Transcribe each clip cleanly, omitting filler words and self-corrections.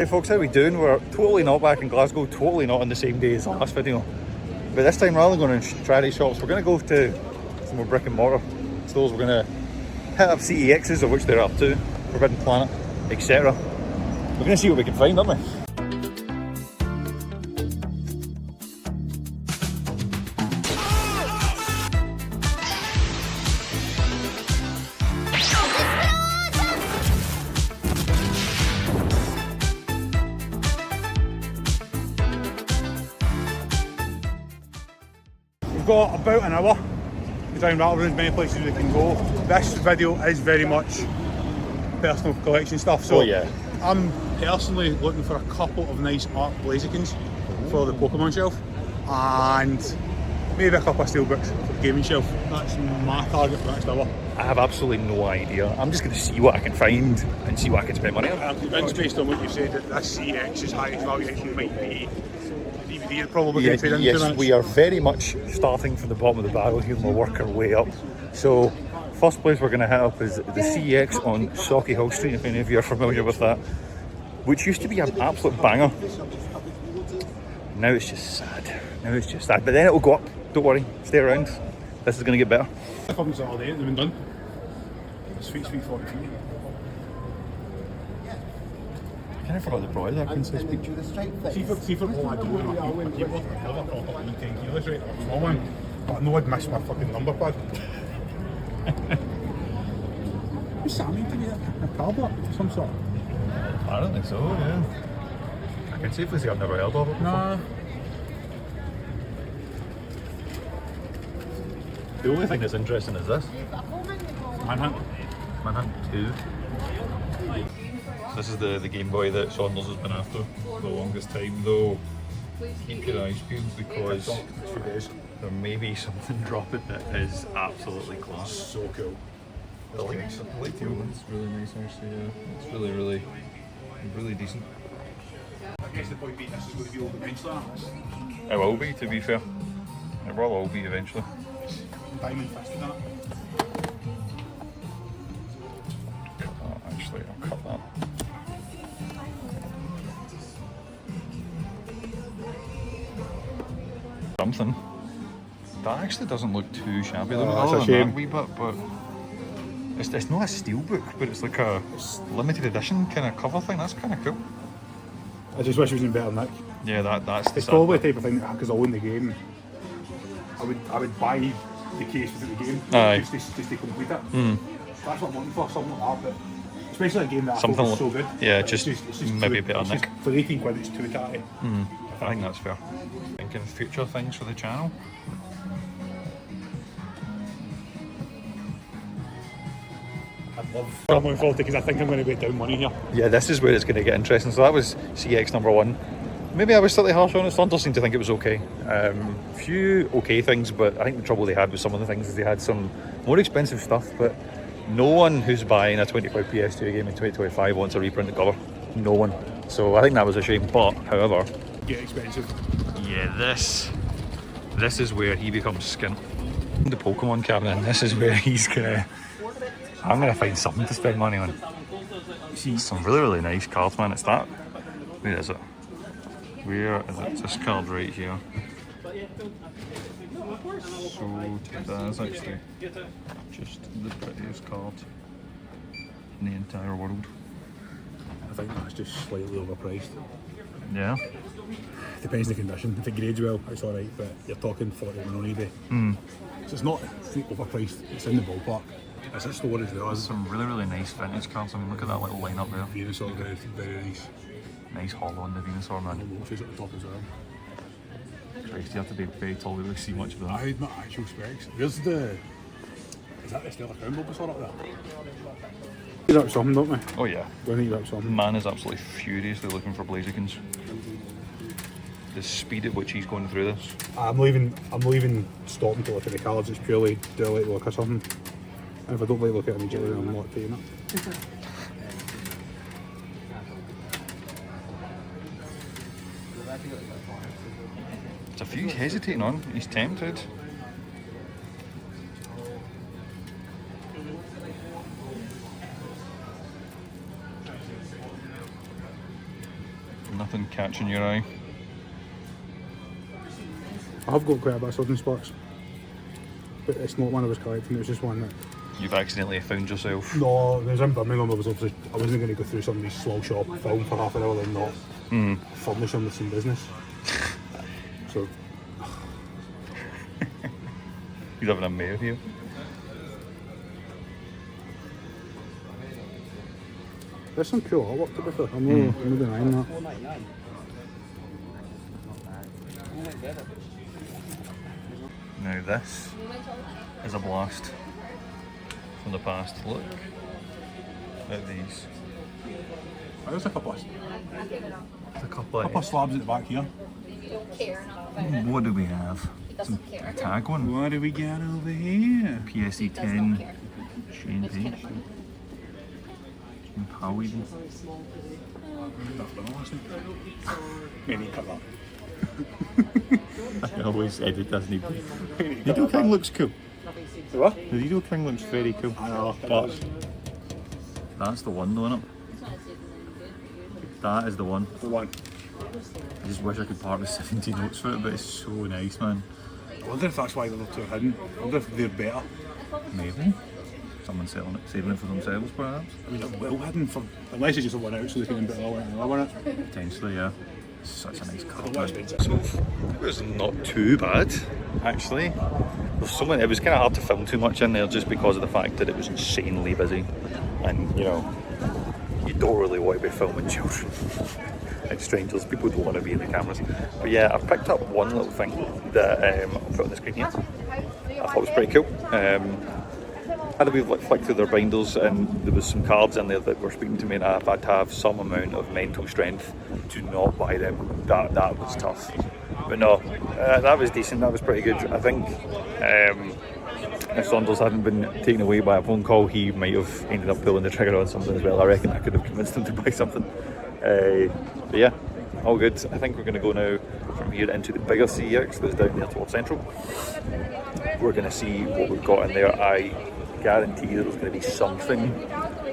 Hey folks, how we doing? We're totally not back in Glasgow, totally not on the same day as the last video. But this time, rather than going in charity shops, we're going to go to some more brick and mortar stores. We're going to hit up CEXs, of which there are two, Forbidden Planet, etc. We're going to see what we can find, aren't we? We've got about an hour to try and rattle around as many places as we can go. This video is very much personal collection stuff, so I'm personally looking for a couple of nice art Blazikins for the Pokemon shelf and maybe a couple of steelbooks for the gaming shelf. That's my target for the next hour. I have absolutely no idea. I'm just going to see what I can find and see what I can spend money on. I'm convinced based on what you said that this CEX's highest valuation might be DVD. Probably going to trade into yes, we are very much starting from the bottom of the barrel here and we'll work our way up. So first place we're going to hit up is the CEX on Sauchiehall Hill Street, if any of you are familiar with that, which used to be an absolute banger. Now it's just sad. But then it will go up. Don't worry, stay around. This is going to get better. If I'm all day, they've been done. Sweet 40 feet. I kind of forgot the broiler. I can say speak. See for all I do, I keep looking at the cover, I've got 10 kilos, right? A small one. But I know I'd miss my fucking number pad. What's that mean to me? A car block of some sort? Apparently so, yeah. I can safely say I've never heard of it before. Nah. The only thing that's interesting is this. Manhunt. Manhunt 2. This is the Game Boy that Saunders has been after for the longest time, though. Keep your eyes peeled because there may be something dropping that is absolutely class. So cool. The light teal, it's really nice actually, yeah. It's really decent. I guess the point being this is going to be all the It will be, to be fair. It will all be eventually. Diamond fisted that. Cut that, actually, I'll cut that. Something. That actually doesn't look too shabby. That's a shame. That wee bit, but it's not a steelbook, but it's like a limited edition kind of cover thing. That's kind of cool. I just wish it was in better nick. Yeah, that's the It's probably the type of thing that, because I own the game, I would buy the case within the game just to complete it. That's what I'm looking for, something like that. But especially a game that I thought was so good. Yeah, just maybe a better nick. For 18 quid, it's too tatty. I think that's fair. Thinking future things for the channel. I'm looking forward to because I think I'm going to get down money here. Yeah, this is where it's going to get interesting. So that was CX number 1. Maybe I was slightly harsh on it. Thunder seemed to think it was okay. Few okay things, but I think the trouble they had with some of the things is they had some more expensive stuff. But no one who's buying a 25 PS2 game in 2025 wants a reprinted cover. No one. So I think that was a shame. But however, Get expensive. yeah, this is where he becomes skint. The Pokemon cabinet, and this is where he's gonna. I'm gonna find something to spend money on. See some really nice cards, man. It's that. Where is it? Where is it? This card right here. So that is actually just the prettiest card in the entire world. I think that's just slightly overpriced. Yeah. Depends on the condition. If it grades well, it's alright, but you're talking 40 on eBay. So it's not overpriced, it's in the ballpark. It's at storage there. There's some really nice vintage cards. I mean, look at that little line up there. Venusaur, very nice. Nice hollow on the Venusaur, man. Morpheus at the top as well. Christ, you have to be very tall to really see much of that. I had my actual specs. Where's the... Is that the Stellar Crown Bulbasaur up there? He's up something, don't we? Oh yeah. Don't think he's up something. Man is absolutely furiously looking for Blazikins. The speed at which he's going through this. I'm leaving stopping to look at the cards. It's purely, do I like the look at something? And if I don't like the look at it immediately, then I'm not taking it. There's a few he's hesitating on. He's tempted. Nothing catching your eye. I've got quite a bit of Swords and Sparks, but it's not one I was collecting, it was just one that... You've accidentally found yourself. No, there's in Birmingham, I wasn't going to go through somebody's small shop, film for half an hour and not furnish them with some business. So... He's having a mare here. There's some cool artwork to be fair, I'm not denying that. Now this is a blast from the past. Look at these. There's a couple of slabs at the back here. What do we have? Some tag one. What do we get over here? PSE 10. Shane Page. How even? Maybe cut that. I always edit, doesn't he? Needle King looks cool. What? The Needle King looks very cool. I know, but that's the one though, isn't it? That is the one. The one. I just wish I could part with 70 notes for it, but it's so nice, man. I wonder if that's why they're too hidden. I wonder if they're better. Maybe. Someone's saving it for themselves, perhaps. I mean, they're well hidden, unless it's just a one out so they can put another one out. Potentially, yeah. It's such a nice card. So it was not too bad, actually. It was kind of hard to film too much in there just because of the fact that it was insanely busy. And, you know, you don't really want to be filming children and strangers. People don't want to be in the cameras. But yeah, I picked up one little thing that I'll put on the screen here. I thought was pretty cool. Had a wee flick through their binders and there was some cards in there that were speaking to me, and I've had to have some amount of mental strength to not buy them. That was tough. But no, that was decent, that was pretty good. I think if Saunders hadn't been taken away by a phone call, he might have ended up pulling the trigger on something as well. I reckon I could have convinced him to buy something. But yeah, all good. I think we're going to go now from here into the bigger CEX that's down there towards Central. We're going to see what we've got in there. I guarantee there's going to be something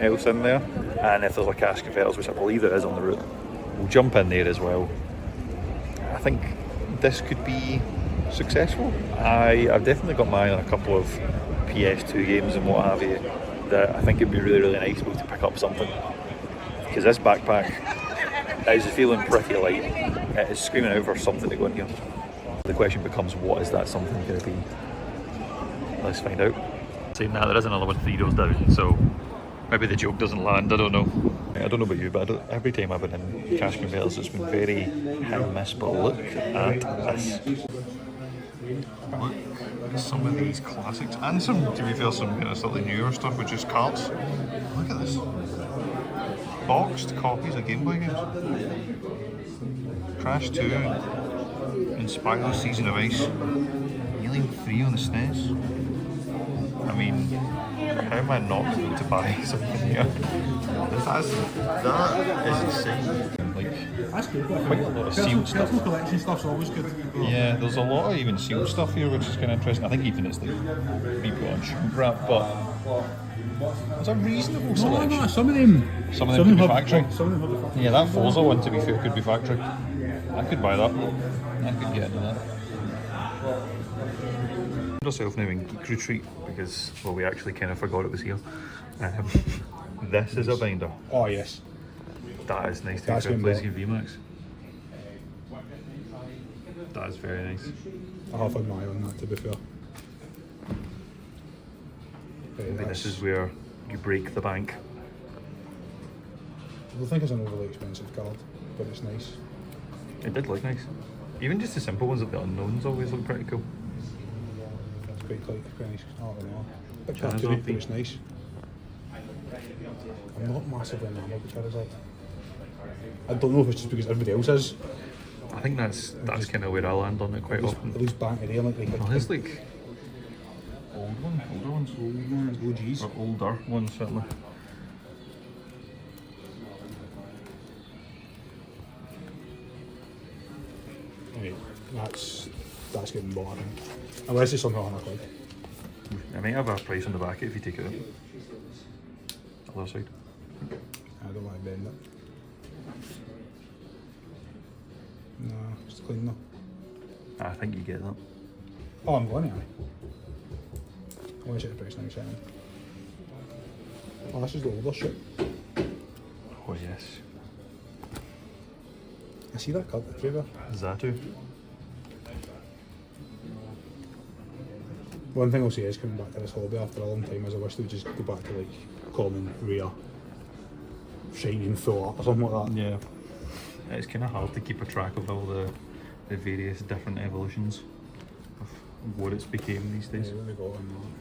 else in there, and if there's a cash converters, which I believe there is on the route, we'll jump in there as well. I think this could be successful. I've definitely got my eye on a couple of PS2 games and what have you that I think it'd be really, really nice to be able to pick up something, because this backpack is feeling pretty light. It is screaming out for something to go in here. The question becomes, what is that something going to be? Let's find out. Saying that, there is another one 3 doors down, so maybe the joke doesn't land, I don't know. I don't know about you, but every time I've been in cash converters it's been very hit and miss, but look at this. Look at some of these classics, and some, to be fair, some kind of slightly newer stuff, which is cards. Look at this. Boxed copies of Game Boy games. Crash 2, Inspire Season of Ice, Alien 3 on the SNES. I mean, how am I not going to buy something here? That is insane. Like, that's good. Quite a lot of sealed stuff. Personal collection stuff's always good. Yeah, there's a lot of even sealed stuff here, which is kind of interesting. I think even it's like people on shrink wrap, but it's a reasonable selection. No, some of them could be factory. Some of them have factory. Yeah, that Forza one, to be fair, could be factory. I could buy that. I could get into that. Myself now in Geek Retreat because, well, we actually kind of forgot it was here. This is a binder. Oh yes, that is nice. That's to good. VMAX. That is very nice. I have had my eye on that, to be fair. Maybe this is where you break the bank. I don't think it's an overly expensive card, but it's nice. It did look nice. Even just the simple ones of the unknowns always look pretty cool. It's quite nice. I don't know. Bit Charizard cartoony, but theme. it's nice. I'm not massively enamoured with Charizard. I don't know if it's just because everybody else is. I think that's kind of where I land on it quite often. At least banter there, like Well, there's like older ones, OGs. or older ones certainly. Right, that's getting bought, I think. Unless it's something on a click. I might have a price on the back if you take it out. Other side. I don't want to bend it. clean though. I think you get that. Oh, I'm going anyway. I want to check the price now, second. Oh, this is the older shit. Oh yes. I see that card everywhere. Zatu. One thing I'll say is coming back to this hobby after a long time is I wish they would just go back to like common, rare, shining, full art or something like that. Yeah. It's kind of hard to keep a track of all the various different evolutions of what it's became these days. Yeah, what we got on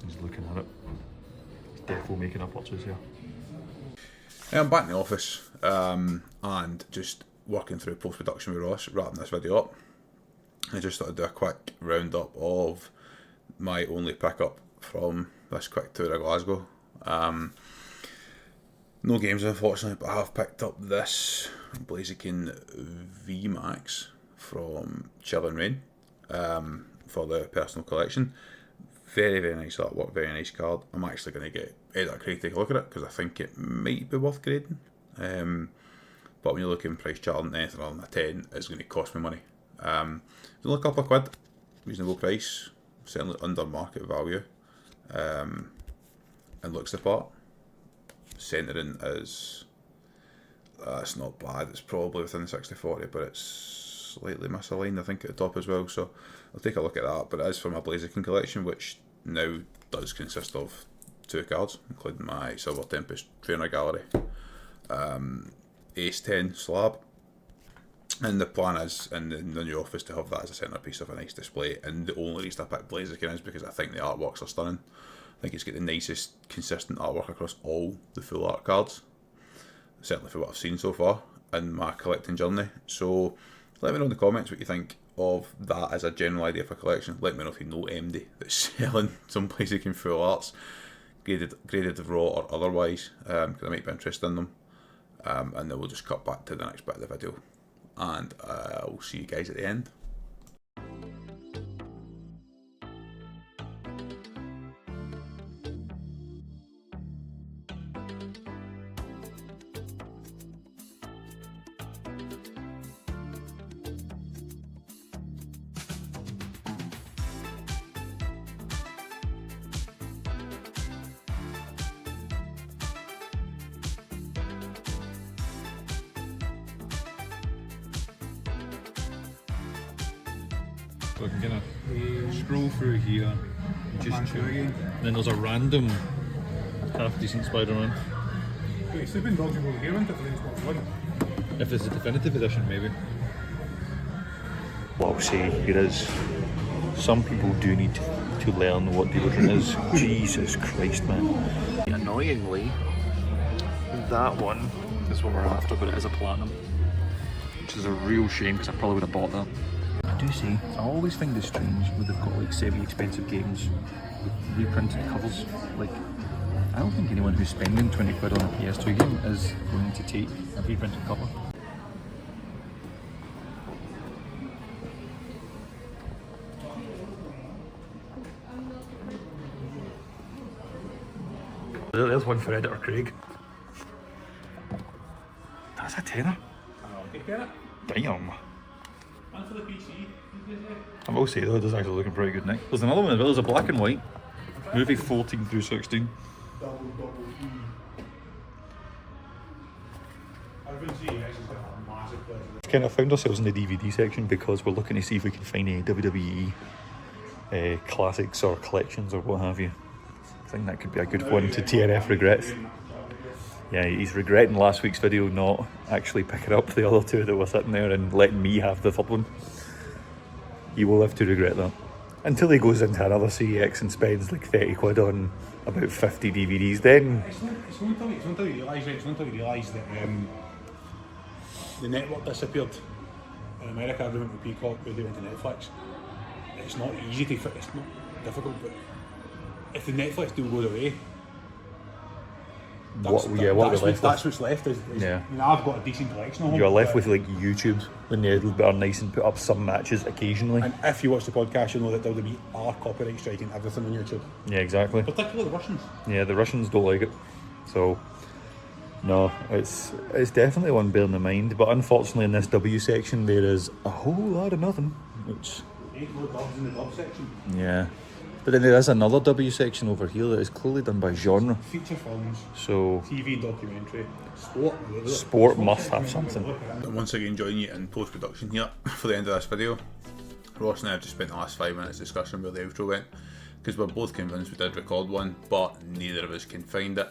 He's looking at it. He's definitely making a purchase here. I'm back in the office and just working through post-production with Ross, wrapping this video up. I just thought I'd do a quick roundup of my only pickup from this quick tour of Glasgow. No games unfortunately, but I have picked up this Blaziken VMAX from Chill and Rain for the personal collection. Very, very nice artwork, very nice card. I'm actually going to get Edit Craig to take a look at it because I think it might be worth grading. But when you're looking price chart, anything other than a 10 is going to cost me money. There's only a couple of quid, reasonable price, certainly under market value, and looks the part. Centering is, it's not bad, it's probably within the 60-40, but it's slightly misaligned I think at the top as well, so I'll take a look at that. But it is from my Blaziken collection, which now does consist of 2 cards, including my Silver Tempest Trainer Gallery, Ace 10 slab. And the plan is in the new office to have that as a centrepiece of a nice display. And the only reason I picked Blaziken is because I think the artworks are stunning. I think it's got the nicest consistent artwork across all the full art cards, certainly for what I've seen so far in my collecting journey. So let me know in the comments what you think of that as a general idea for collection. Let me know if you know MD that's selling some Blaziken full arts, graded raw or otherwise, because I might be interested in them. And then we'll just cut back to the next bit of the video, and I'll see you guys at the end. So I can kind of scroll through here, just again. Then there's a random half decent Spider-Man. Wait, Sleeping Dogs will go here into the next one. If it's a definitive edition, maybe. What I'll say here is, some people do need to learn what deodorant is. Jesus Christ, man. Annoyingly, that one is what we're after, but it is a platinum, which is a real shame because I probably would have bought that. I do say, I always find it strange when they've got like semi-expensive games with reprinted covers. Like, I don't think anyone who's spending 20 quid on a PS2 game is going to take a reprinted cover. There's one for Editor Craig. That's a tenner. Damn. And for the PC, I will say though, it is actually looking pretty good, Nick. There's another one as well, there's a black and white. Movie 14 through 16. We've kind of found ourselves in the DVD section because we're looking to see if we can find any WWE classics or collections or what have you. I think that could be a good one to TNF regrets. Yeah, he's regretting last week's video not actually picking up the other two that were sitting there and letting me have the third one. He will have to regret that. Until he goes into another CEX and spends like 30 quid on about 50 DVDs, then... It's not until you realise that the network disappeared. In America, everyone went to Peacock, they went to Netflix. It's not easy to fit, it's not difficult, but if the Netflix deal goes away, that's what's left. Yeah. I mean, I've got a decent collection of them. You're left with like YouTube when they are nice and put up some matches occasionally. And if you watch the podcast, you'll know that WWE are copyright striking everything on YouTube. Yeah, exactly. Particularly the Russians. Yeah, the Russians don't like it. So No, it's definitely one bearing in mind, but unfortunately in this W section there is a whole lot of nothing, which... Ain't no dubs in the dub section. Yeah. But then there is another W section over here that is clearly done by genre. Feature films, So TV and documentary, sport. sport must have something. And once again, joining you in post-production here for the end of this video. Ross and I have just spent the last 5 minutes discussing where the outro went, because we're both convinced we did record one, but neither of us can find it.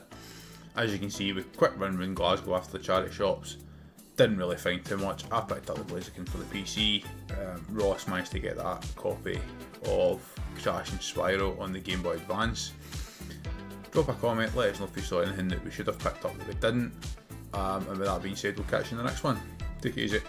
As you can see, we quick run around Glasgow after the charity shops, didn't really find too much. I picked up the Blaziken for the PC. Ross managed to get that copy of Crash and Spyro on the Game Boy Advance. Drop a comment, let us know if you saw anything that we should have picked up that we didn't. And with that being said, we'll catch you in the next one. Take it easy.